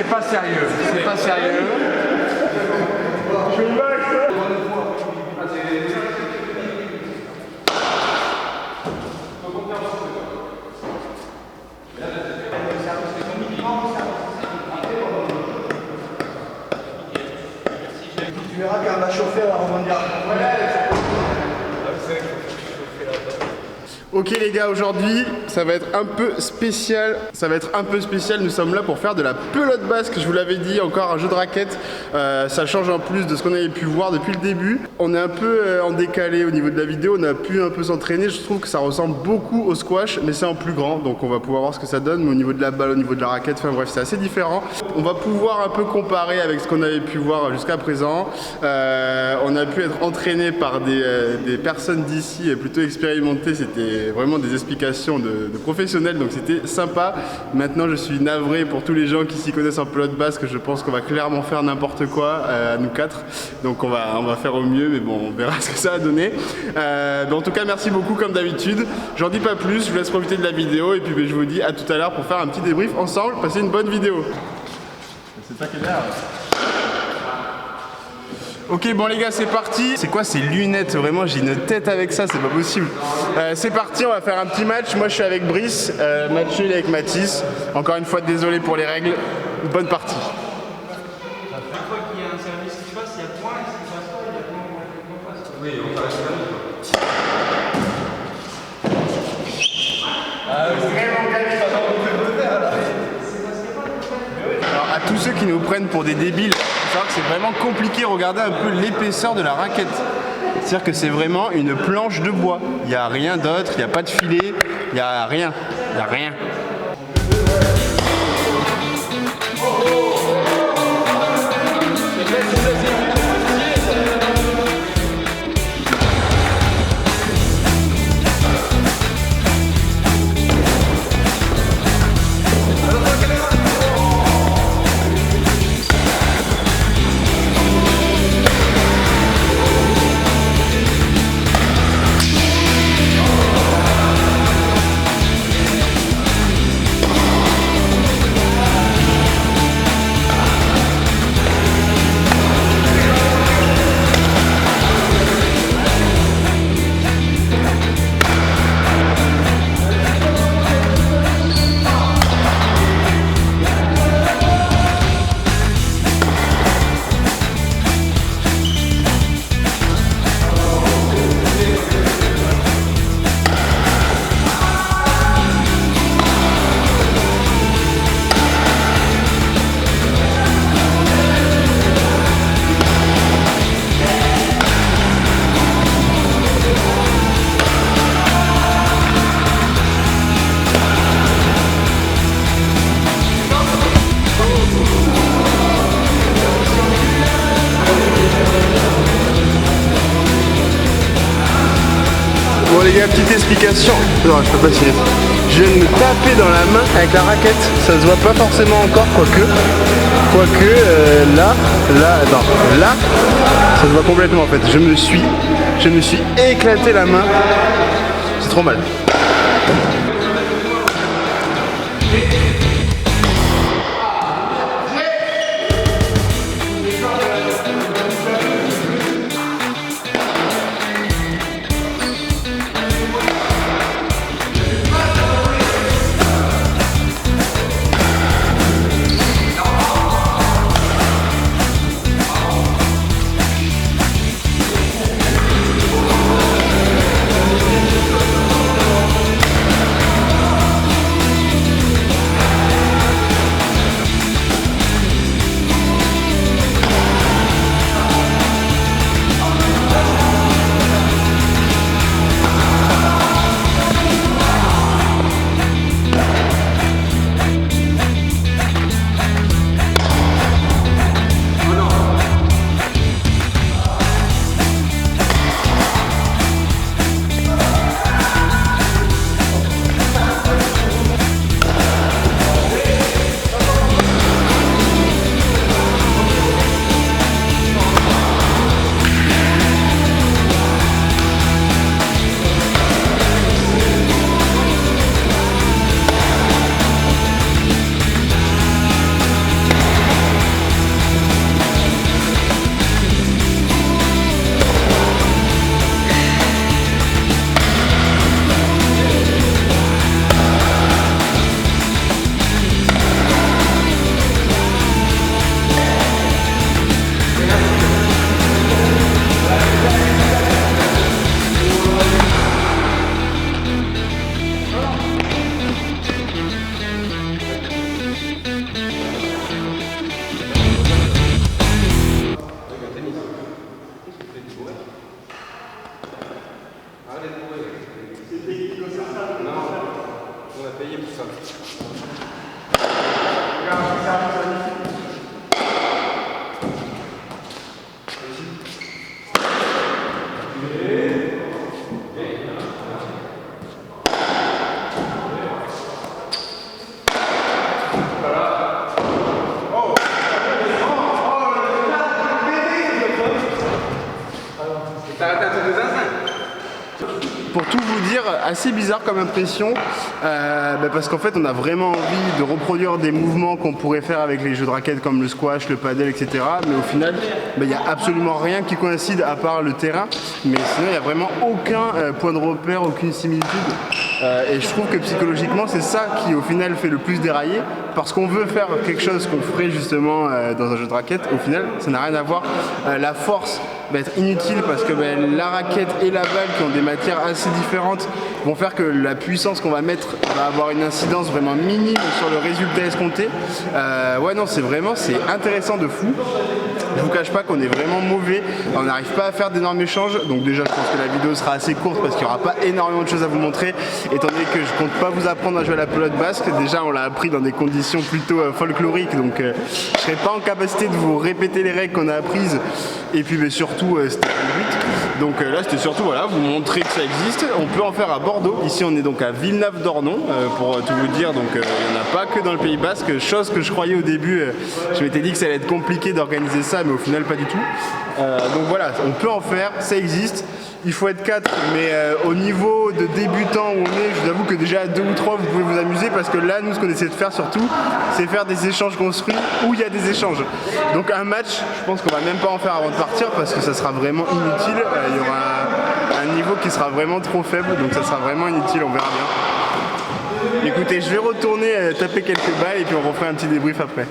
c'est pas sérieux. C'est pas sérieux. Tu verras quand on va chauffer, on va rebondir. Ok les gars, aujourd'hui ça va être un peu spécial. Nous sommes là pour faire de la pelote basque. Je vous l'avais dit, encore un jeu de raquettes. Ça change en plus de ce qu'on avait pu voir depuis le début. On est un peu en décalé au niveau de la vidéo. On a pu un peu s'entraîner. Je trouve que ça ressemble beaucoup au squash, mais c'est en plus grand. Donc on va pouvoir voir ce que ça donne. Mais au niveau de la balle, au niveau de la raquette, enfin bref, c'est assez différent. On va pouvoir un peu comparer avec ce qu'on avait pu voir jusqu'à présent. On a pu être entraîné par des personnes d'ici plutôt expérimentées. C'était vraiment des explications de professionnels, donc c'était sympa. Maintenant je suis navré pour tous les gens qui s'y connaissent en pelote basque. Je pense qu'on va clairement faire n'importe quoi à nous quatre, donc on va faire au mieux, mais bon, on verra ce que ça va donner. En tout cas merci beaucoup comme d'habitude. J'en dis pas plus, je vous laisse profiter de la vidéo et puis je vous dis à tout à l'heure pour faire un petit débrief ensemble. Passez une bonne vidéo. C'est ça qui est bien. Ok bon les gars, c'est parti. C'est quoi ces lunettes? Vraiment j'ai une tête avec ça, c'est pas possible. C'est parti, on va faire un petit match. Moi je suis avec Brice, Mathieu il est avec Mathis. Encore une fois désolé pour les règles. Bonne partie. Chaque fois qu'il y a un service qui se passe, il y a point et s'il passe pas, il y a point qu'on passe. Oui, on va rester là. Alors à tous ceux qui nous prennent pour des débiles, c'est vraiment compliqué. Regardez un peu l'épaisseur de la raquette. C'est-à-dire que c'est vraiment une planche de bois. Il n'y a rien d'autre, il n'y a pas de filet, il n'y a rien. Il n'y a rien. Bon les gars, petite explication. Non, je peux pas tirer. Je viens de me taper dans la main avec la raquette. Ça se voit pas forcément encore, quoique là, ça se voit complètement en fait. Je me suis éclaté la main. C'est trop mal. On a payé pour ça. Pour tout vous dire, assez bizarre comme impression, parce qu'en fait on a vraiment envie de reproduire des mouvements qu'on pourrait faire avec les jeux de raquettes comme le squash, le paddle, etc. Mais au final, il n'y a absolument rien qui coïncide à part le terrain. Mais sinon, il n'y a vraiment aucun point de repère, aucune similitude. Et je trouve que psychologiquement, c'est ça qui au final fait le plus dérailler. Parce qu'on veut faire quelque chose qu'on ferait justement dans un jeu de raquette. Au final, ça n'a rien à voir. La force va être inutile parce que la raquette et la balle qui ont des matières assez différentes vont faire que la puissance qu'on va mettre va avoir une incidence vraiment minime sur le résultat escompté. Ouais non, c'est intéressant de fou. Je vous cache pas qu'on est vraiment mauvais, on n'arrive pas à faire d'énormes échanges, donc déjà je pense que la vidéo sera assez courte parce qu'il n'y aura pas énormément de choses à vous montrer, étant donné que je compte pas vous apprendre à jouer à la pelote basque. Déjà on l'a appris dans des conditions plutôt folkloriques, donc je serai pas en capacité de vous répéter les règles qu'on a apprises, et puis surtout c'était le but. Donc là c'était surtout voilà, vous montrer que ça existe. On peut en faire à Bordeaux, ici on est donc à Villeneuve-d'Ornon pour tout vous dire, donc il n'y en a pas que dans le Pays Basque, chose que je croyais au début, je m'étais dit que ça allait être compliqué d'organiser ça, mais au final pas du tout. Donc voilà, on peut en faire, ça existe. Il faut être 4, mais au niveau de débutant où on est, je vous avoue que déjà à 2 ou 3 vous pouvez vous amuser, parce que là nous ce qu'on essaie de faire surtout, c'est faire des échanges construits où il y a des échanges. Donc un match, je pense qu'on va même pas en faire avant de partir parce que ça sera vraiment inutile. Il y aura un niveau qui sera vraiment trop faible, donc ça sera vraiment inutile, on verra bien. Écoutez, je vais retourner taper quelques balles et puis on refait un petit débrief après.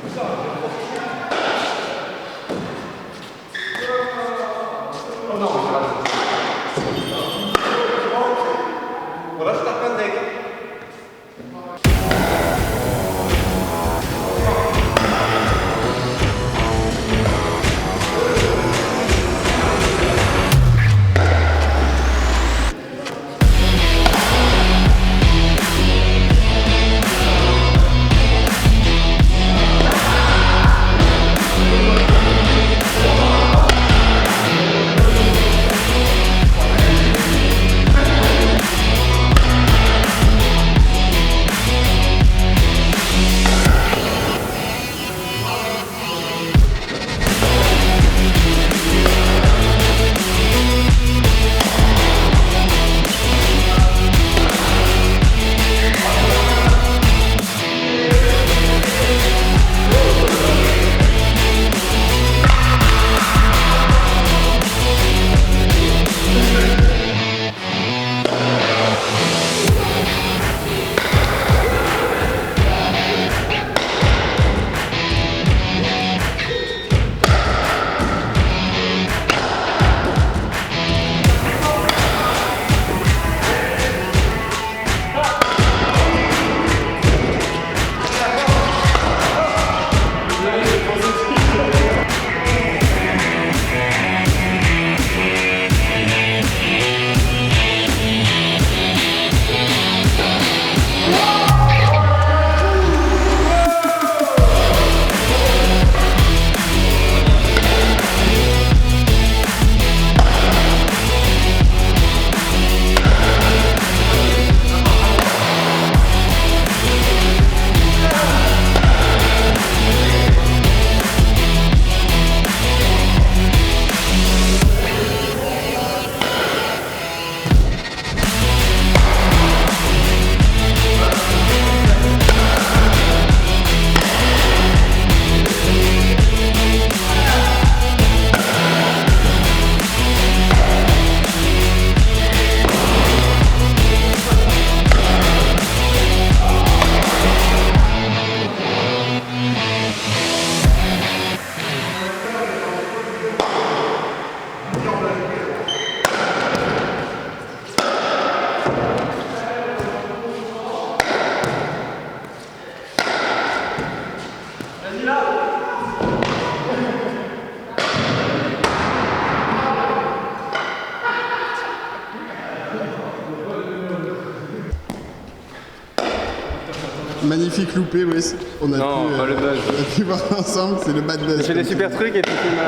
Magnifique loupé, oui. On a Non, pu, pas le buzz. On a pu voir ensemble, c'est le bad buzz. Il fait des super trucs et puis il m'a...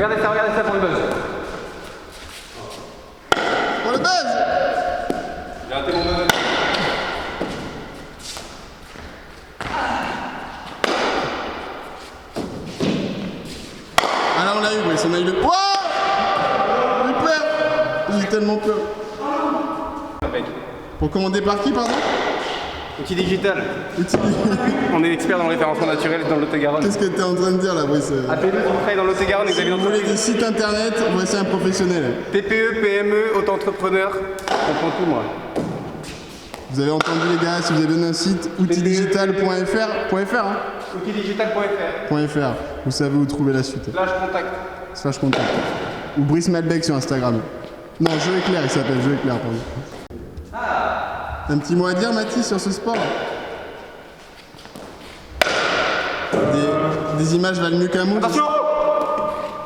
regardez ça pour le buzz. Pour le buzz. J'ai raté mon buzz. Alors on l'a eu, Brice, on a eu le... Wow. J'ai peur. J'ai tellement peur. Pour commander par qui, pardon? Outil digital. Outil. On est expert dans le référencement naturel dans le Lot-et-Garonne. Qu'est-ce que t'es en train de dire là, Brice? Appelez-nous si vous travaillez dans le Lot-et-Garonne et que vous avez une Vous voulez entreprise. des sites internet? Voici un professionnel. TPE, PME, auto-entrepreneur. Je comprends tout moi. Vous avez entendu les gars, si vous avez besoin d'un site, outilledigital.fr, hein? Outilledigital.fr. .fr. Vous savez où trouver la suite. Là je contacte. / contact. Ou Brice Malbec sur Instagram. Non, Jeu Éclair, il s'appelle Jeu Éclair, pardon. Un petit mot à dire, Mathis, sur ce sport? Des images valent mieux qu'un mot? Attention.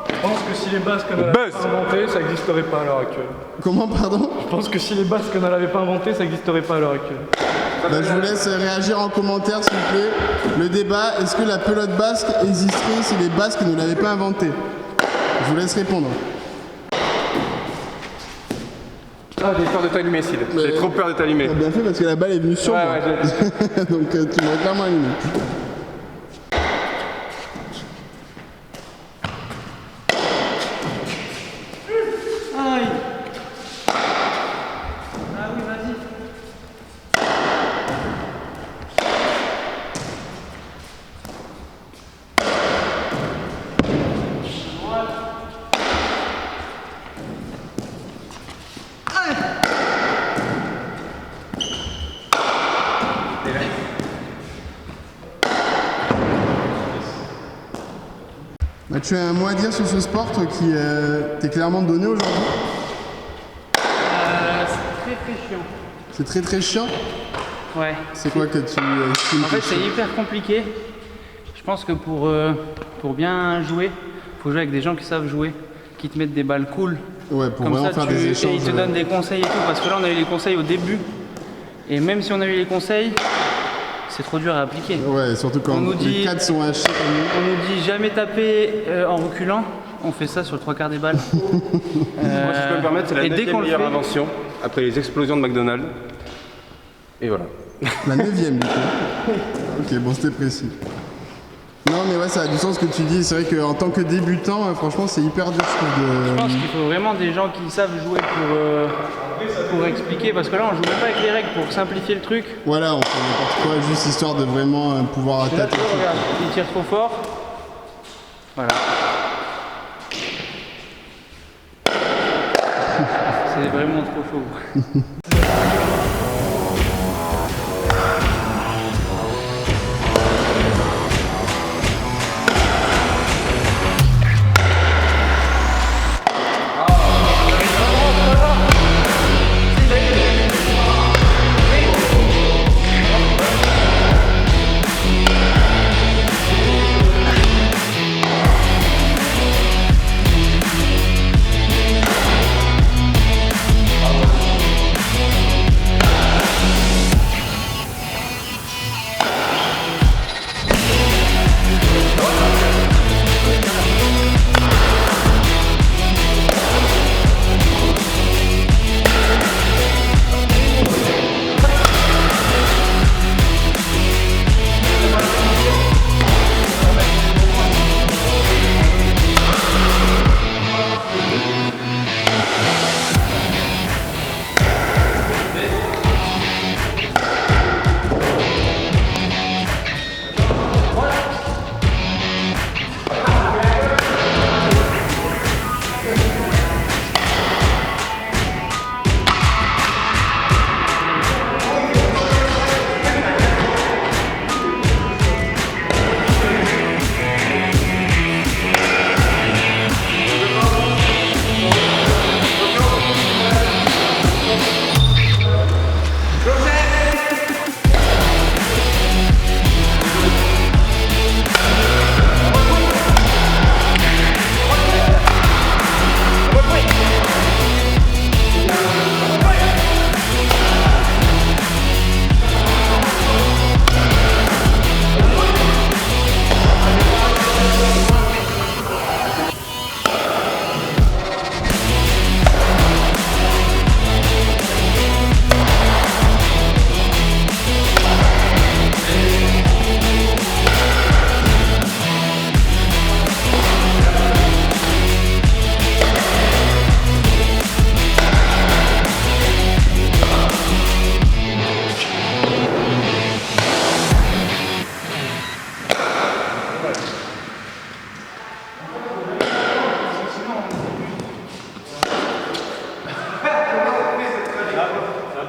Je pense que si les Basques ne l'avaient pas inventé, ça n'existerait pas à l'heure actuelle. Comment, pardon? Je pense que si les Basques ne l'avaient pas inventé, ça n'existerait pas à l'heure actuelle. Bah, je vous laisse réagir en commentaire, s'il vous plaît. Le débat, est-ce que la pelote basque existerait si les Basques ne l'avaient pas inventée? Je vous laisse répondre. Ah, j'ai peur de t'allumer, Sid. J'ai trop peur de t'allumer. T'as bien fait parce que la balle est venue sur moi. Ouais, Donc tu m'aurais clairement allumé. Aïe. Ah oui, vas-y. Bah, tu as un mot à dire sur ce sport, toi qui t'es clairement donné aujourd'hui? C'est très chiant. C'est très très chiant. Ouais. C'est quoi que tu estimes En fait, que c'est hyper compliqué. Je pense que pour bien jouer, faut jouer avec des gens qui savent jouer, qui te mettent des balles cool. Ouais, pour Comme vraiment ça, faire des et échanges. ils te donnent des conseils et tout. Parce que là, on a eu les conseils au début. Et même si on a eu les conseils, c'est trop dur à appliquer. Ouais, surtout quand On nous dit- les 4 sont hachés comme nous. On nous dit jamais taper en reculant. On fait ça sur le 3/4 des balles. Moi, si je peux me permettre, c'est la et dès 9e qu'on le meilleure fait- invention après les explosions de McDonald's. Et voilà. La 9e du coup. Ok, bon, c'était précis. Non, mais ouais, ça a du sens ce que tu dis. C'est vrai qu'en tant que débutant, franchement, c'est hyper dur, je trouve, Je pense de... qu'il faut vraiment des gens qui savent jouer pour expliquer. Parce que là, on joue même pas avec les règles pour simplifier le truc. Voilà, on fait n'importe quoi, juste histoire de vraiment pouvoir Et là, attaquer. tu vois, regarde, il tire trop fort. Voilà. C'est vraiment trop chaud.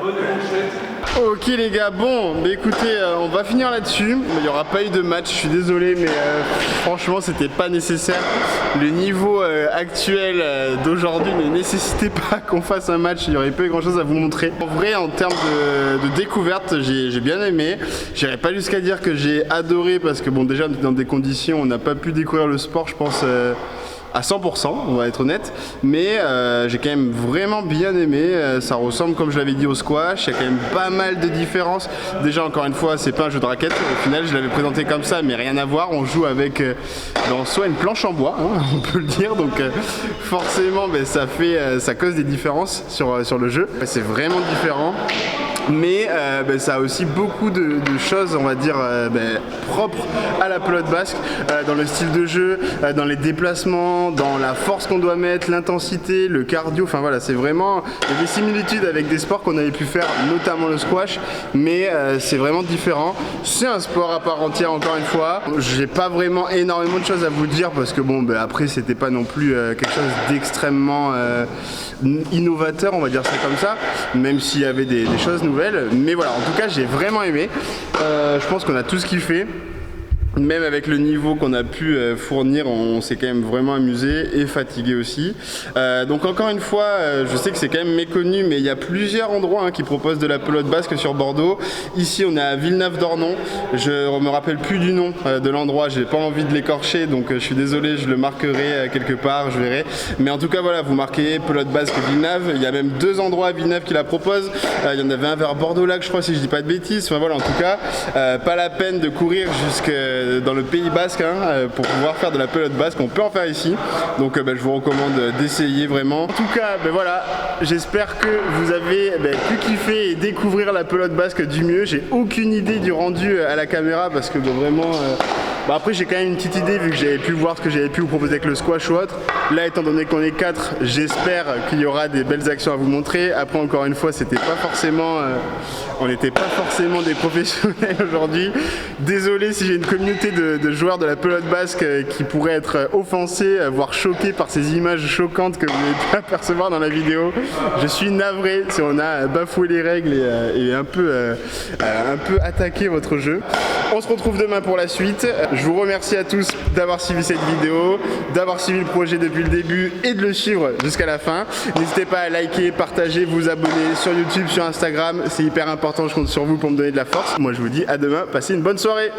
bonne manchette. Ok les gars, bon, bah écoutez, on va finir là-dessus. Il n'y aura pas eu de match, je suis désolé, mais franchement c'était pas nécessaire. Le niveau actuel d'aujourd'hui ne nécessitait pas qu'on fasse un match, il n'y aurait pas eu grand chose à vous montrer. En vrai, en termes de découverte, j'ai bien aimé. J'irai pas jusqu'à dire que j'ai adoré parce que bon, déjà dans des conditions, on n'a pas pu découvrir le sport, je pense. À 100%, on va être honnête, mais j'ai quand même vraiment bien aimé. Ça ressemble, comme je l'avais dit, au squash. Il y a quand même pas mal de différences. Déjà, encore une fois, c'est pas un jeu de raquette. Au final, je l'avais présenté comme ça, mais rien à voir. On joue avec soit une planche en bois, hein, on peut le dire. Donc forcément, ça cause des différences sur le jeu. C'est vraiment différent. Mais ça a aussi beaucoup de choses, on va dire, propres à la pelote basque, dans le style de jeu, dans les déplacements, dans la force qu'on doit mettre, l'intensité, le cardio, enfin voilà, c'est vraiment, il y a des similitudes avec des sports qu'on avait pu faire, notamment le squash, mais c'est vraiment différent. C'est un sport à part entière, encore une fois. J'ai pas vraiment énormément de choses à vous dire parce que bon, après c'était pas non plus quelque chose d'extrêmement innovateur, on va dire ça comme ça, même s'il y avait des choses nouvelles, mais voilà, en tout cas j'ai vraiment aimé. Je pense qu'on a tous kiffé. Même avec le niveau qu'on a pu fournir, on s'est quand même vraiment amusé et fatigué aussi. Donc encore une fois, je sais que c'est quand même méconnu, mais il y a plusieurs endroits qui proposent de la pelote basque sur Bordeaux. Ici, on est à Villeneuve-d'Ornon. Je me rappelle plus du nom de l'endroit. J'ai pas envie de l'écorcher, donc je suis désolé. Je le marquerai quelque part, je verrai. Mais en tout cas, voilà, vous marquez pelote basque Villeneuve. Il y a même 2 endroits à Villeneuve qui la proposent. Il y en avait un vers Bordeaux-Lac, je crois, si je dis pas de bêtises. Enfin voilà, en tout cas, pas la peine de courir jusque dans le Pays Basque pour pouvoir faire de la pelote basque. On peut en faire ici, donc je vous recommande d'essayer vraiment. En tout cas, voilà, j'espère que vous avez pu kiffer et découvrir la pelote basque du mieux. J'ai aucune idée du rendu à la caméra parce que vraiment après j'ai quand même une petite idée vu que j'avais pu voir ce que j'avais pu vous proposer avec le squash ou autre. Là, étant donné qu'on est 4, j'espère qu'il y aura des belles actions à vous montrer. Après, encore une fois, c'était pas forcément on n'était pas forcément des professionnels aujourd'hui. Désolé si j'ai une communauté de joueurs de la pelote basque qui pourraient être offensés, voire choqués par ces images choquantes que vous avez pu apercevoir dans la vidéo. Je suis navré si on a bafoué les règles et un peu attaqué votre jeu. On se retrouve demain pour la suite. Je vous remercie à tous d'avoir suivi cette vidéo, d'avoir suivi le projet depuis le début et de le suivre jusqu'à la fin. N'hésitez pas à liker, partager, vous abonner sur YouTube, sur Instagram. C'est hyper important, je compte sur vous pour me donner de la force. Moi je vous dis à demain, passez une bonne soirée.